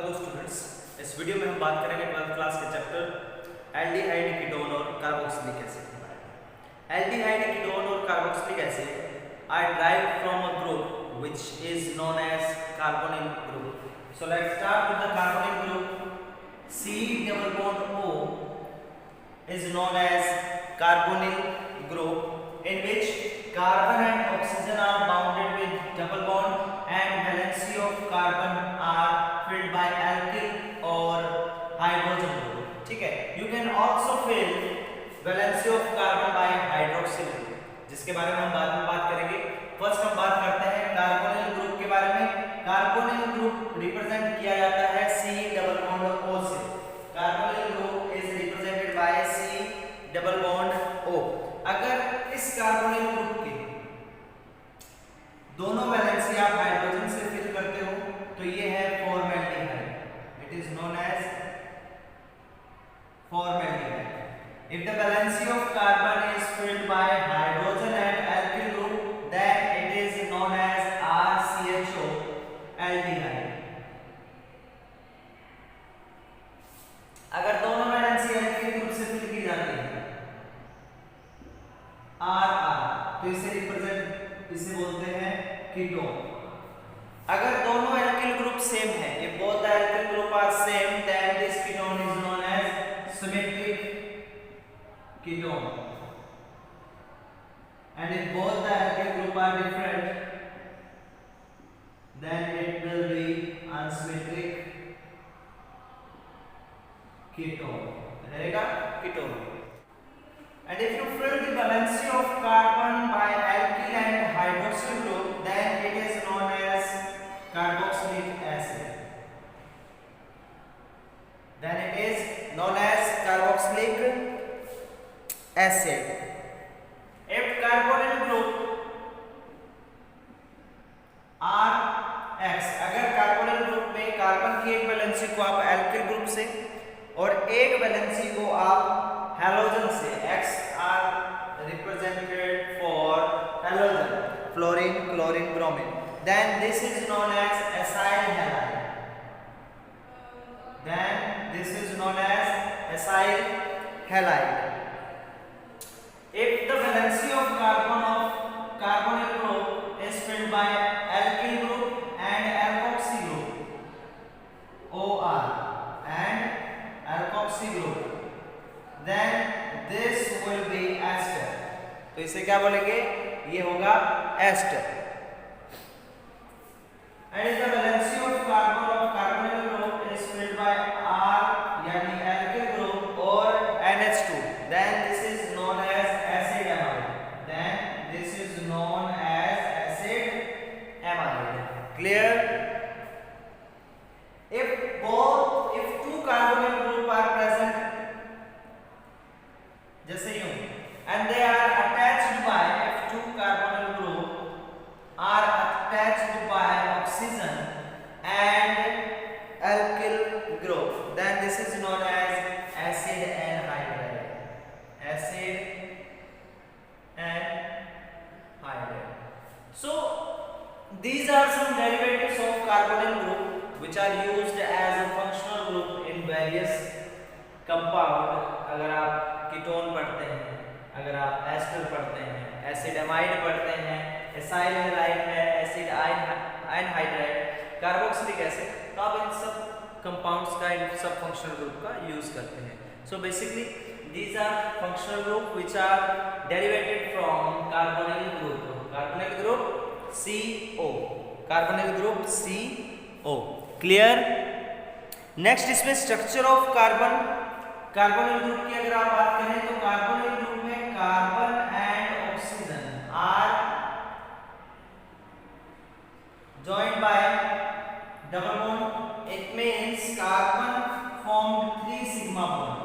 Hello students, इस video में हम बात करेंगे 12th क्लास के चैप्टर एल्डिहाइड कीटोन और कार्बोक्सिलिक एसिड के बारे में। एल्डिहाइड कीटोन और carboxylic acid are derived from a group which is known as carbonyl group. So let's start with the carbonyl group. C double bond O is known as carbonyl group in which carbon and oxygen are bounded with double bond and valency of carbon are filled by alkyl or hydrogen group. ठीक है, you can also fill valency of carbon by hydroxyl group, जिसके बारे में हम बाद में बात करेंगे। फर्स्ट हम बात करते हैं कार्बोनिल ग्रुप के बारे में। कार्बोनिल ग्रुप रिप्रेजेंट किया जाता है C डबल बॉन्ड O से। Carbonyl group is represented by C double bond O। अगर इस कार्बोनिल ग्रुप के दोनों वैलेंसी आप हाइड्रोजन से फिल करते हो तो ये है formaldehyde. It is known as formaldehyde. If the valency of carbon is filled by hydrogen and alkyl group, then it is known as RCHO aldehyde. अगर दोनों वैलेंसी alkyl ग्रुप से फिल की जाती है RR, तो इसे बोलते हैं कीटोन। अगर दोनों alkyl ग्रुप सेम है, if both the alkyl group are same, then this ketone is known as symmetric ketone. And if both the alkyl group are different, then it will be unsymmetric ketone. रहेगा ketone. And if you fill the valency of carbon by alkyl and hydroxyl group, then it is known as carboxylic acid. Then it is known as carboxylic acid. If carbonyl group RX, अगर carbonyl group में carbon की एक valency को आप alkyl group से और एक valency को आप हैलोजन से, X are represented for halogen, fluorine, chlorine, bromine, then this is known as acyl halide. Then this is known as acyl halide. If the valency of carbonyl group is filled by alkyl group and alkoxy group OR and alkoxy group, then this will be ester. तो इसे क्या बोलेंगे? ये होगा ester. And if the valency of carbonyl group is filled by R यानी alkyl group or NH2, then this is known as acid amide. Then this is known as acid amide. Clear? If two carbonyl group are present, जैसे यूं, and they are attached by, if two carbonyl group are attached by oxygen and alkyl group, then this is known as acid anhydride. Acid anhydride. So these are some derivatives of carbonyl group which are used as a functional group in various compound. अगर आप ketone पढ़ते हैं, अगर आप ester पढ़ते हैं, acid amide पढ़ते हैं, एसाइल हैलाइड है, एसिड एनहाइड्राइड, कार्बोक्सिलिक एसिड, तो आप इन सब कंपाउंड्स का, इन सब फंक्शनल ग्रुप का यूज करते हैं। So basically these are functional group which are derivated from carbonyl group. Carbonyl group CO, carbonyl group CO। Clear? Next इसमें स्ट्रक्चर ऑफ कार्बोनिल ग्रुप की अगर आप बात करें तो कार्बोनिल ग्रुप में carbon and oxygen are joined by double bond. It means carbon formed 3 sigma bond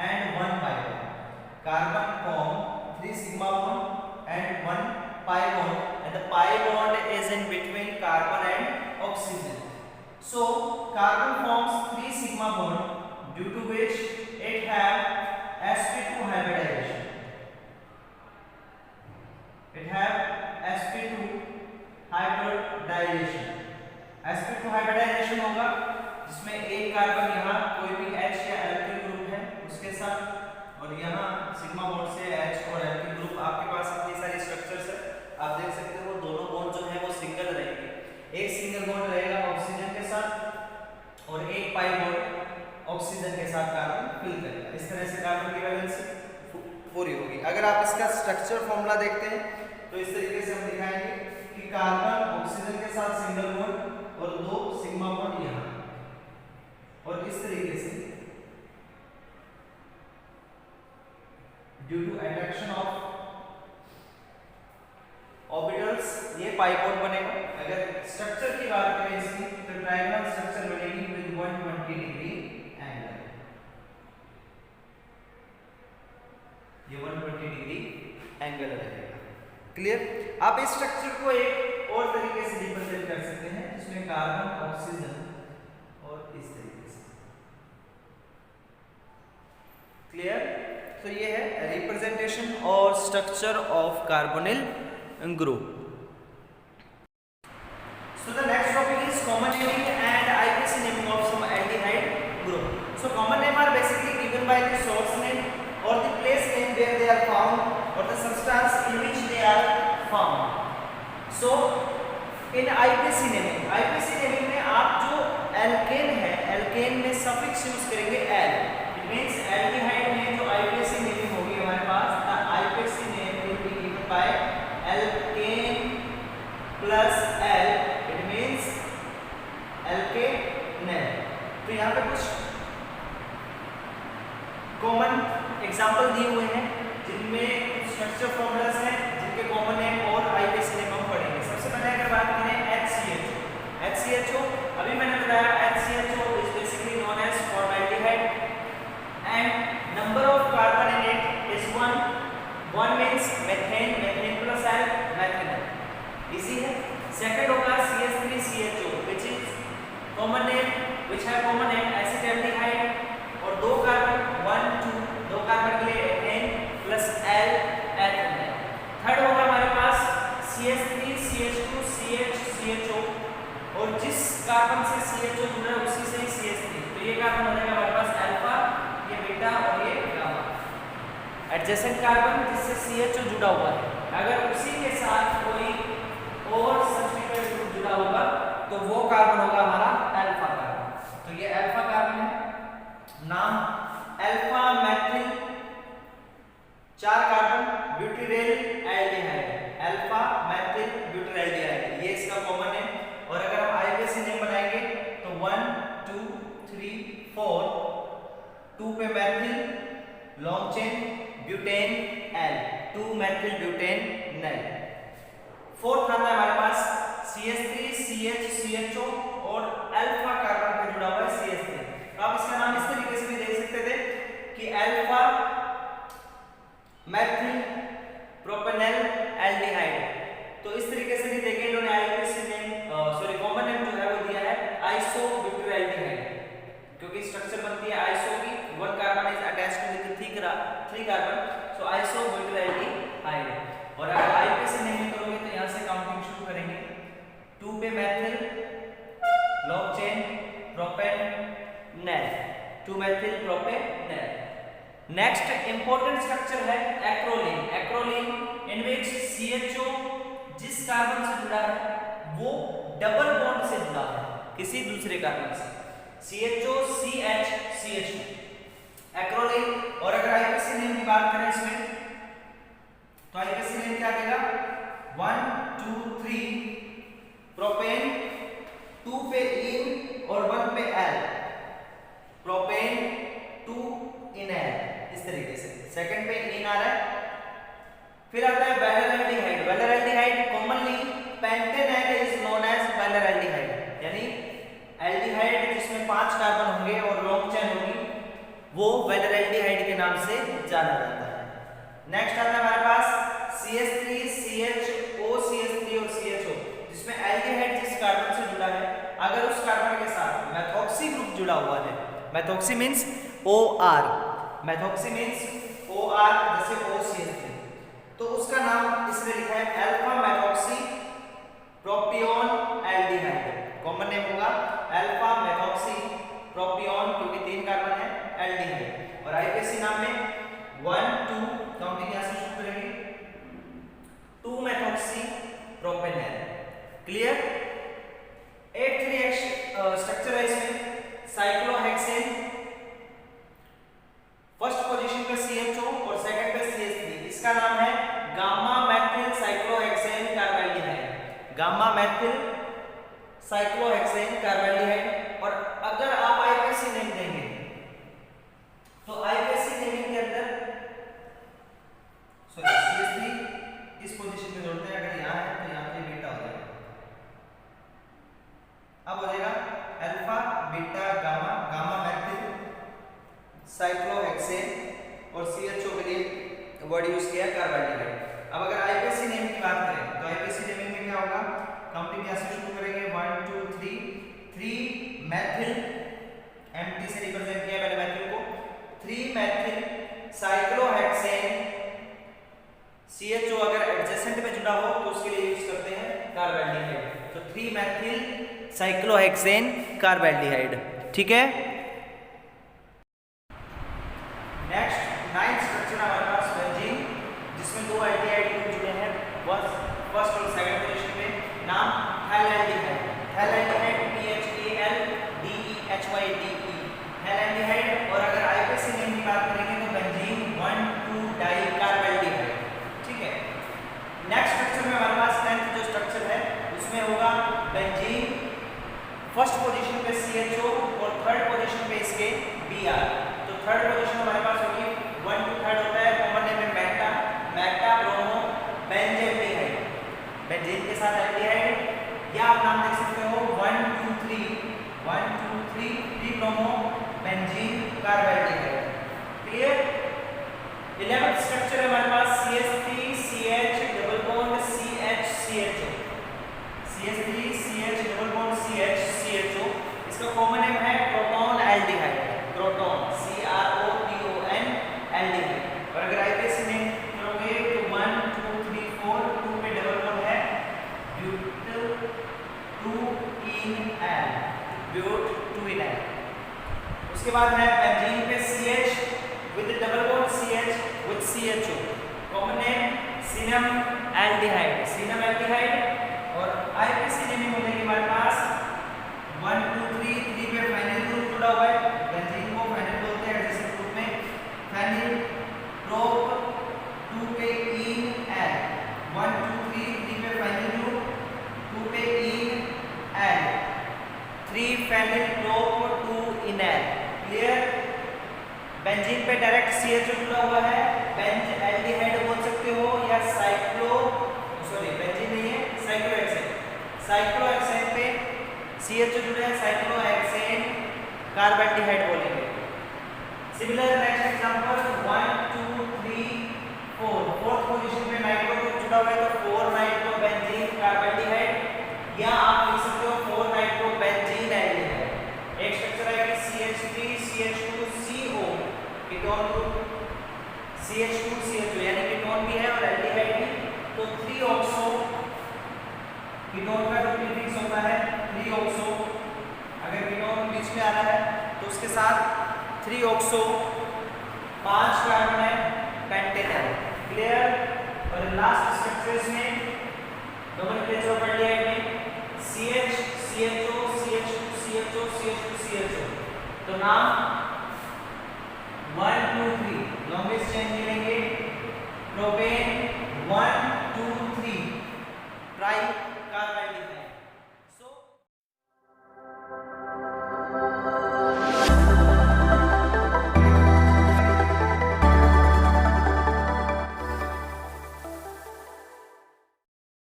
and 1 pi bond. Carbon formed 3 sigma bond and 1 pi bond, and the pi bond is in between carbon and oxygen. So carbon forms 3 sigma bond, due to which it have sp2 hybridization. It have sp2 hybridization. sp2 hybridization होगा जिसमें एक carbon यहाँ कोई भी H या alkyl group है उसके साथ, और यहाँ सिग्मा बॉन्ड से H और एल्किल ग्रुप, आपके पास इतनी सारी स्ट्रक्चर्स है, आप देख सकते हो दोनों बॉन्ड जो है वो सिंगल रहेंगे। एक सिंगल बॉन्ड रहेगा ऑक्सीजन के साथ और एक पाई बॉन्ड ऑक्सीजन के साथ कार्बन फिल करेगा। इस तरह से कार्बन की वैलेंसी पूरी होगी। अगर आप इसका स्ट्रक्चर फॉर्मूला देखते हैं तो इस तरीके से हम दिखाएंगे कि कार्बन ऑक्सीजन के साथ सिंगल बॉन्ड और दो सिग्मा बॉन्ड यहाँ, और इस तरीके से due to attraction of orbitals ये पाई बॉन्ड बनेगा। अगर स्ट्रक्चर की बात करें इसकी तो ट्रायंगल स्ट्रक्चर बनेगी विद 120 डिग्री एंगल, ये 120 डिग्री एंगल रहेगा। क्लियर? आप इस स्ट्रक्चर को एक और तरीके से रिप्रेजेंट कर सकते हैं जिसमें कार्बन ऑक्सीजन और इस तरीके से। क्लियर? तो ये है रिप्रेजेंटेशन और structure of carbonyl group. So the next topic is common naming and IPC naming of some aldehyde group. So common name are basically given by the source name or the place name where they are found or the substance in which they are found. So in IPC naming में आप जो alkene है, alkane में सफिक्स use करेंगे al. It means aldehyde में जो IPC naming होगी हमारे पास, the IPC name will be given by alkane plus al, it means alkanal. तो यहाँ पे कुछ कॉमन एग्जांपल दिए हुए हैं जिनमें स्ट्रक्चर फॉर्मूलाज हैं जिनके कॉमन नेम और IPC नेम हम पढ़ेंगे। सबसे पहले अगर बात करें HCHO, अभी मैंने बताया HCHO is basically known as formaldehyde and number of carbon in it is 1 means methane, methane plus al, methanol. Easy है। सेकंड होगा CH3CHO which is common name, which है कॉमन नेम एसिटाल्डिहाइड, और दो carbon 1 2 दो carbon के लिए ethane plus al, ethanol. Third होगा हमारे पास CH3CH2CHCHO, और जिस कार्बन से CHO जुड़ा है उसी से ही CH3, तो ये कार्बन हो जाएगा हमारे पास अल्फा, ये बीटा और ये गामा। एडजेसेंट कार्बन जिससे CHO जुड़ा हुआ है, अगर उसी के साथ कोई और सब्स्टिट्यूएंट ग्रुप जुड़ा होगा तो वो कार्बन होगा हमारा अल्फा कार्बन। तो ये अल्फा कार्बन है। नाम alpha methyl 4 carbon butyral aldehyde, alpha methyl butyraldehyde, ये इसका कॉमन है। और अगर हम IPC नेम बनाएंगे तो 1 2 3 4, 2 पे methyl long chain butane L, 2 methyl butane nail. Fourth आता है हमारे पास CH3CHCHO और अल्फा कार्बन पे जुड़ा हुआ है CH3। तो आप इसका नाम इस तरीके से भी दे सकते थे कि अल्फा मेथिल प्रोपेनल एल्डिहाइड। तो इस तरीके से भी देखें इन्होंने IPC नेम कॉमन नेम जो है वो दिया है आइसोब्यूटाइलडिहाइड, क्योंकि स्ट्रक्चर बनती है आइसो की, 1 carbon is attached with 3 carbon, so isobutyraldehyde. और अगर IPC नेमिंग करोगे तो यहाँ से काउंटिंग शुरू करेंगे, 2 पे methyl long chain propanal, 2 methyl propanal. Next important structure है acrolein. Acrolein in which CHO जिस कार्बन से जुड़ा है वो डबल बॉन्ड से जुड़ा है किसी दूसरे कार्बन से, CHO CH CH2 एक्रोलीन। और अगर IPC नेम की बात करें इसमें तो IPC नेम क्या देगा, 1 2 3 प्रोपेन, 2 पे इन और 1 पे एल, प्रोपेन 2 इन एल, इस तरीके से सेकंड पे इन आ रहा है। फिर आता है वैलेरल्डिहाइड। वैलेरल्डिहाइड कॉमनली पेंटेनेल इज नोन एज वैलेरल्डिहाइड, यानी एल्डिहाइड जिसमें 5 कार्बन होंगे और लॉन्ग चेन होगी वो वैलेरल्डिहाइड के नाम से जाना जाता है। नेक्स्ट आता है हमारे पास CH3 CHO CH3 और CHO, जिसमें एल्डिहाइड जिस कार्बन से जुड़ा है अगर उस कार्बन के साथ मेथॉक्सी ग्रुप जुड़ा हुआ है, methoxy means OR, methoxy means OR जैसे OCH3, तो उसका नाम इसमें लिखा है alpha methoxy propion aldehyde. Common name होगा अल्फा मेथॉक्सी एम्प्टी से रिप्रेजेंट किया पहले मैथिल को। 3 मैथिल साइक्लोहेक्सेन, CHO अगर एडजेसेंट में जुड़ा हो तो उसके लिए यूज करते हैं कार्बेल्डिहाइड। तो 3 मैथिल साइक्लोहेक्सेन कार्बेल्डिहाइड, ठीक है। नेक्स्ट 9th स्ट्रक्चर हमारे पास बेंजीन, जिसमें 2 एल्डिहाइड ग्रुप जुड़े हैं फर्स्ट और सेकंड पोजीशन पे। नाम हैलाल्डिहाइड, हैलाल्डिहाइड THALDEHYDE हैलाल्डिहाइड। और अगर आईपीसी नेम की बात करेंगे तो बेंजीन 1,2-डाइकार्बेल्डिहाइड, ठीक है। नेक्स्ट स्ट्रक्चर में हमारे पास 10th जो स्ट्रक्चर है उसमें होगा बेंजीन फर्स्ट पोजीशन पे CHO और थर्ड पोजीशन पे इसके Br। तो थर्ड पोजीशन हमारे पास होगी 1 to 3rd होता है, कॉमन नेम है Meta, Meta bromo benzaldehyde, benzene के साथ एल्डिहाइड। या आप नाम देख सकते हो 1 2 3 3 bromo benzene carbaldehyde, clear. 11th structure है हमारे पास CH3CH double bond CH CHO, CH3CH double bond CH CHO। इसका कॉमन नेम है proton aldehyde, proton CROTON aldehyde. और अगर आईपीसी नेम करोगे तो 1 2 3 4 2 पे डबल बॉन्ड है ब्यूट-2-इन-एल। उसके बाद है बेंजीन पे CH with double bond CH with CHO, common name synonym aldehyde, synonym aldehyde. और आईपीसी नेम होने के हमारे पास 1 2 3 3 पे फाइनल ग्रुप जुड़ा हुआ है, बेंजीन को फाइनल बोलते हैं एडजेसेंट ग्रुप में। फाइनल प्रोप 2 पे इन एल, 1 2 3 3 पे फाइनल ग्रुप 2 पे in L, 3 final prop 2 in L, clear. Benzene पे डायरेक्ट CHO जुड़ा हुआ है, बेंज एल्डिहाइड बोल सकते हो या बेंजीन नहीं है, साइक्लोहेक्सेन पे CHO जुड़े हैं, साइक्लोहेक्सेन कार्बेल्डिहाइड बोलेंगे। Similar next example 1 2 3 4, fourth position पे नाइट्रो ग्रुप जुड़ा हुआ है तो 4 नाइट्रो बेंजीन कार्बेल्डिहाइड, या आप लिख सकते हो 4 नाइट्रो बेंजीन एल्डिहाइड। एक स्ट्रक्चर है कि CH3CH2CO कीटोन ग्रुप, CH2CH2 यानी कीटोन भी है और एल्डिहाइड भी। तो 3 ऑक्सो कीटोन का जो प्रीफिक्स होता है 3 ऑक्सो, अगर कीटोन बीच में आ रहा है तो उसके साथ 3 ऑक्सो 5 कार्बन है पेंटेनल, क्लियर। और लास्ट स्ट्रक्चर्स में डबल पेज ऑफ एल्डिहाइड में CH CHO CH2 CHO CH2 CHO। तो नाम 1 2 3 लॉन्गेस्ट चेन